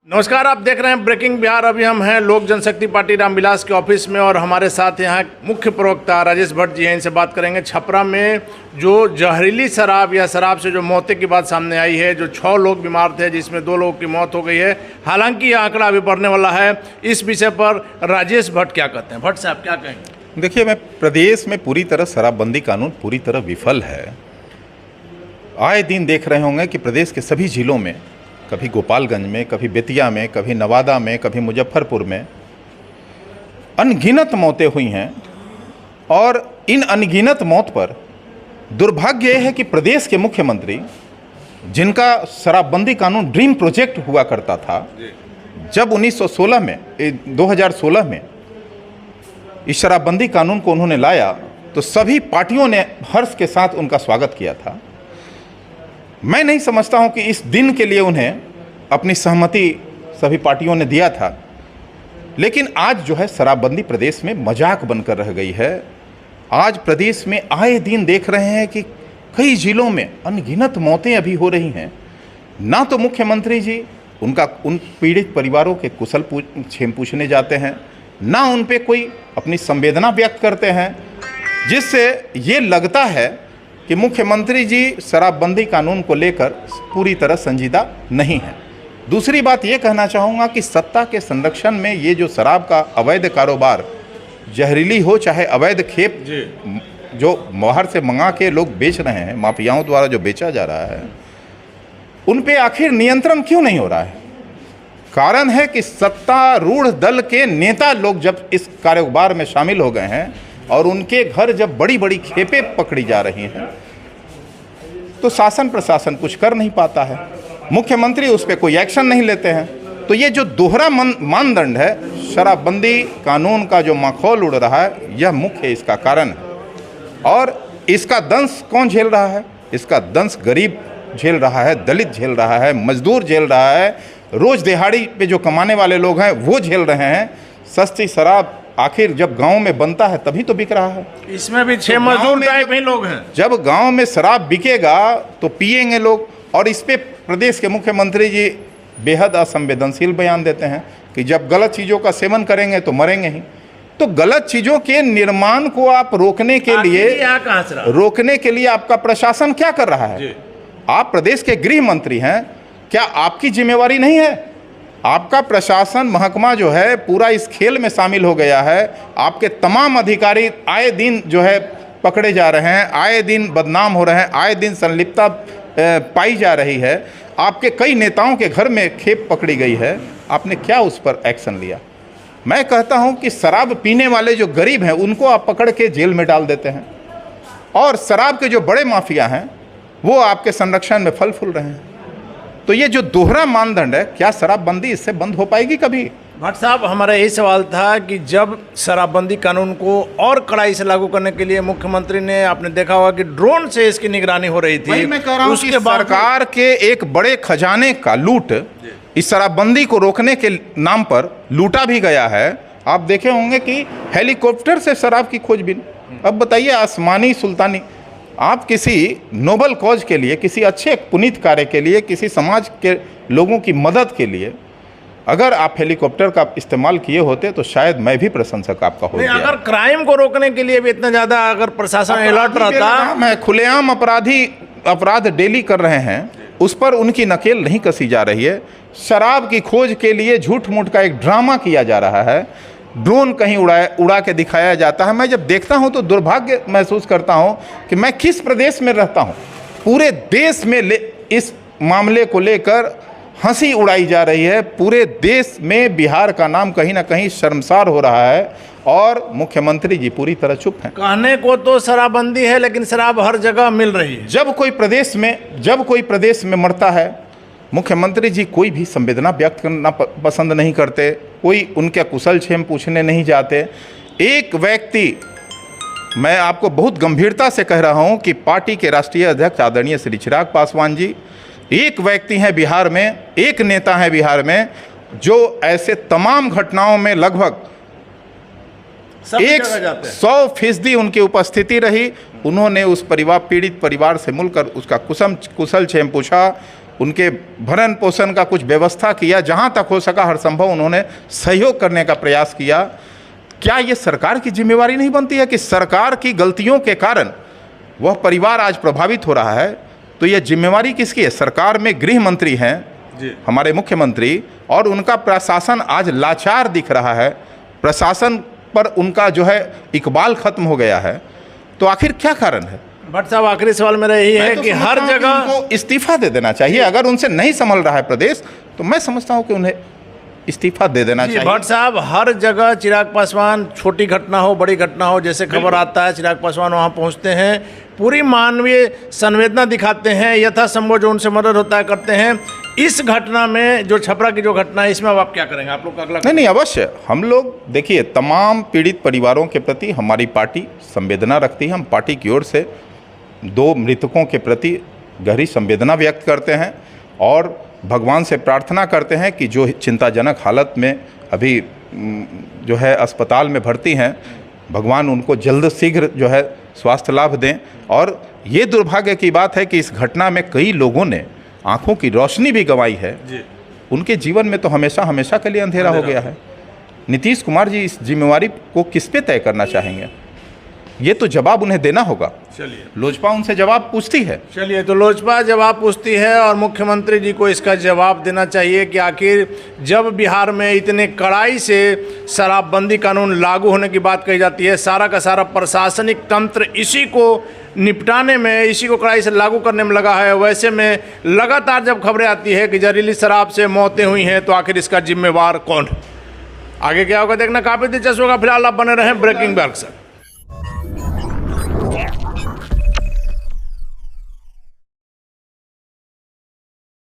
नमस्कार, आप देख रहे हैं ब्रेकिंग बिहार। अभी हम हैं लोक जनशक्ति पार्टी रामविलास के ऑफिस में और हमारे साथ यहाँ मुख्य प्रवक्ता राजेश भट्ट जी हैं। इनसे बात करेंगे छपरा में जो जहरीली शराब या शराब से जो मौतें की बात सामने आई है, जो 6 लोग बीमार थे जिसमें 2 लोगों की मौत हो गई है। हालांकि यह आंकड़ा अभी बढ़ने वाला है। इस विषय पर राजेश भट्ट क्या कहते हैं? भट्ट साहब क्या कहेंगे? देखिए, मैं प्रदेश में पूरी तरह शराबबंदी कानून पूरी तरह विफल है। आए दिन देख रहे होंगे कि प्रदेश के सभी जिलों में, कभी गोपालगंज में, कभी बेतिया में, कभी नवादा में, कभी मुजफ्फरपुर में अनगिनत मौतें हुई हैं। और इन अनगिनत मौत पर दुर्भाग्य यह है कि प्रदेश के मुख्यमंत्री, जिनका शराबबंदी कानून ड्रीम प्रोजेक्ट हुआ करता था, जब 2016 में इस शराबबंदी कानून को उन्होंने लाया तो सभी पार्टियों ने हर्ष के साथ उनका स्वागत किया था। मैं नहीं समझता हूं कि इस दिन के लिए उन्हें अपनी सहमति सभी पार्टियों ने दिया था, लेकिन आज जो है शराबबंदी प्रदेश में मजाक बनकर रह गई है। आज प्रदेश में आए दिन देख रहे हैं कि कई जिलों में अनगिनत मौतें अभी हो रही हैं। ना तो मुख्यमंत्री जी उन पीड़ित परिवारों के कुशल क्षेम पूछने जाते हैं, ना उन पे कोई अपनी संवेदना व्यक्त करते हैं, जिससे ये लगता है कि मुख्यमंत्री जी शराबबंदी कानून को लेकर पूरी तरह संजीदा नहीं है। दूसरी बात ये कहना चाहूँगा कि सत्ता के संरक्षण में ये जो शराब का अवैध कारोबार, जहरीली हो चाहे अवैध खेप जो बाहर से मंगा के लोग बेच रहे हैं, माफियाओं द्वारा जो बेचा जा रहा है, उन पे आखिर नियंत्रण क्यों नहीं हो रहा है? कारण है कि सत्तारूढ़ दल के नेता लोग जब इस कारोबार में शामिल हो गए हैं और उनके घर जब बड़ी बड़ी खेपें पकड़ी जा रही हैं, तो शासन प्रशासन कुछ कर नहीं पाता है, मुख्यमंत्री उस पर कोई एक्शन नहीं लेते हैं। तो ये जो दोहरा मानदंड है, शराबबंदी कानून का जो माखौल उड़ रहा है, यह मुख्य इसका कारण है। और इसका दंश कौन झेल रहा है? इसका दंश गरीब झेल रहा है, दलित झेल रहा है, मजदूर झेल रहा है, रोज दिहाड़ी पे जो कमाने वाले लोग हैं वो झेल रहे हैं। सस्ती शराब आखिर जब गांव में बनता है तभी तो बिक रहा है। इसमें भी 6 मजदूर टाइप ही लोग हैं। जब गांव में शराब बिकेगा तो पिएंगे लोग। और इस पे प्रदेश के मुख्यमंत्री जी बेहद असंवेदनशील बयान देते हैं कि जब गलत चीज़ों का सेवन करेंगे तो मरेंगे ही। तो गलत चीज़ों के निर्माण को आप रोकने के लिए आपका प्रशासन क्या कर रहा है? आप प्रदेश के गृह मंत्री हैं, क्या आपकी जिम्मेवारी नहीं है? आपका प्रशासन महकमा जो है पूरा इस खेल में शामिल हो गया है। आपके तमाम अधिकारी आए दिन जो है पकड़े जा रहे हैं, आए दिन बदनाम हो रहे हैं, आए दिन संलिप्तता पाई जा रही है। आपके कई नेताओं के घर में खेप पकड़ी गई है, आपने क्या उस पर एक्शन लिया? मैं कहता हूं कि शराब पीने वाले जो गरीब हैं उनको आप पकड़ के जेल में डाल देते हैं, और शराब के जो बड़े माफिया हैं वो आपके संरक्षण में फल फूल रहे हैं। तो ये जो दोहरा मानदंड है, क्या शराबबंदी इससे बंद हो पाएगी कभी? भट्ट साहब, हमारा यही सवाल था कि जब शराबबंदी कानून को और कड़ाई से लागू करने के लिए मुख्यमंत्री ने, आपने देखा होगा कि ड्रोन से इसकी निगरानी हो रही थी, मैं कह रहा हूं कि सरकार के एक बड़े खजाने का लूट इस शराबबंदी को रोकने के नाम पर लूटा भी गया है। आप देखे होंगे कि हेलीकॉप्टर से शराब की खोजबीन। अब बताइए, आसमानी सुल्तानी, आप किसी नोबल कॉज के लिए, किसी अच्छे पुनीत कार्य के लिए, किसी समाज के लोगों की मदद के लिए अगर आप हेलीकॉप्टर का इस्तेमाल किए होते तो शायद मैं भी प्रशंसक आपका होता। अगर क्राइम को रोकने के लिए भी इतना ज़्यादा अगर प्रशासन अलर्ट रहता, मैं खुलेआम अपराध डेली कर रहे हैं, उस पर उनकी नकेल नहीं कसी जा रही है। शराब की खोज के लिए झूठ मूठ का एक ड्रामा किया जा रहा है, ड्रोन कहीं उड़ा के दिखाया जाता है। मैं जब देखता हूं तो दुर्भाग्य महसूस करता हूं कि मैं किस प्रदेश में रहता हूं। पूरे देश में इस मामले को लेकर हंसी उड़ाई जा रही है। पूरे देश में बिहार का नाम कहीं ना कहीं शर्मसार हो रहा है, और मुख्यमंत्री जी पूरी तरह चुप हैं। कहने को तो शराबबंदी है, लेकिन शराब हर जगह मिल रही है। जब कोई प्रदेश में मरता है, मुख्यमंत्री जी कोई भी संवेदना व्यक्त करना पसंद नहीं करते, कोई उनके कुशल क्षेम पूछने नहीं जाते। एक व्यक्ति, मैं आपको बहुत गंभीरता से कह रहा हूं कि पार्टी के राष्ट्रीय अध्यक्ष आदरणीय श्री चिराग पासवान जी एक व्यक्ति हैं बिहार में, एक नेता हैं बिहार में, जो ऐसे तमाम घटनाओं में लगभग 100% उनकी उपस्थिति रही। उन्होंने उस पीड़ित परिवार से मिलकर उसका कुशल क्षेम पूछा, उनके भरण पोषण का कुछ व्यवस्था किया, जहाँ तक हो सका हर संभव उन्होंने सहयोग करने का प्रयास किया। क्या ये सरकार की जिम्मेवारी नहीं बनती है कि सरकार की गलतियों के कारण वह परिवार आज प्रभावित हो रहा है? तो यह जिम्मेवारी किसकी है? सरकार में गृह मंत्री हैं हमारे मुख्यमंत्री, और उनका प्रशासन आज लाचार दिख रहा है, प्रशासन पर उनका जो है इकबाल खत्म हो गया है। तो आखिर क्या कारण है? भट्ट साहब, आखिरी सवाल मेरा यही है कि हर जगह उनको इस्तीफा दे देना चाहिए। अगर उनसे नहीं संभल रहा है प्रदेश, तो मैं समझता हूं कि उन्हें इस्तीफा दे देना चाहिए। भट्ट साहब, हर जगह चिराग पासवान, छोटी घटना हो बड़ी घटना हो, जैसे खबर आता है चिराग पासवान वहां पहुंचते हैं, पूरी मानवीय संवेदना दिखाते हैं, यथासंभव जो उनसे मदद होता है करते हैं। इस घटना में जो छपरा की जो घटना है, इसमें अब आप क्या करेंगे? आप लोग का अगला नहीं, अवश्य हम लोग देखिए, तमाम पीड़ित परिवारों के प्रति हमारी पार्टी संवेदना रखती है। हम पार्टी की ओर से 2 मृतकों के प्रति गहरी संवेदना व्यक्त करते हैं और भगवान से प्रार्थना करते हैं कि जो चिंताजनक हालत में अभी जो है अस्पताल में भर्ती हैं, भगवान उनको जल्द शीघ्र जो है स्वास्थ्य लाभ दें। और ये दुर्भाग्य की बात है कि इस घटना में कई लोगों ने आंखों की रोशनी भी गंवाई है। उनके जीवन में तो हमेशा हमेशा के लिए अंधेरा हो गया है। नीतीश कुमार जी इस जिम्मेवारी को किस पे तय करना चाहेंगे? ये तो जवाब उन्हें देना होगा। चलिए, लोजपा उनसे जवाब पूछती है। चलिए, तो लोजपा जवाब पूछती है और मुख्यमंत्री जी को इसका जवाब देना चाहिए कि आखिर जब बिहार में इतने कड़ाई से शराबबंदी कानून लागू होने की बात कही जाती है, सारा का सारा प्रशासनिक तंत्र इसी को निपटाने में, इसी को कड़ाई से लागू करने में लगा है, वैसे में लगातार जब खबरें आती है कि जहरीली शराब से मौतें हुई हैं, तो आखिर इसका जिम्मेवार कौन है? आगे क्या होगा देखना काफ़ी दिलचस्प होगा। फिलहाल आप बने रहें ब्रेकिंग बैग से।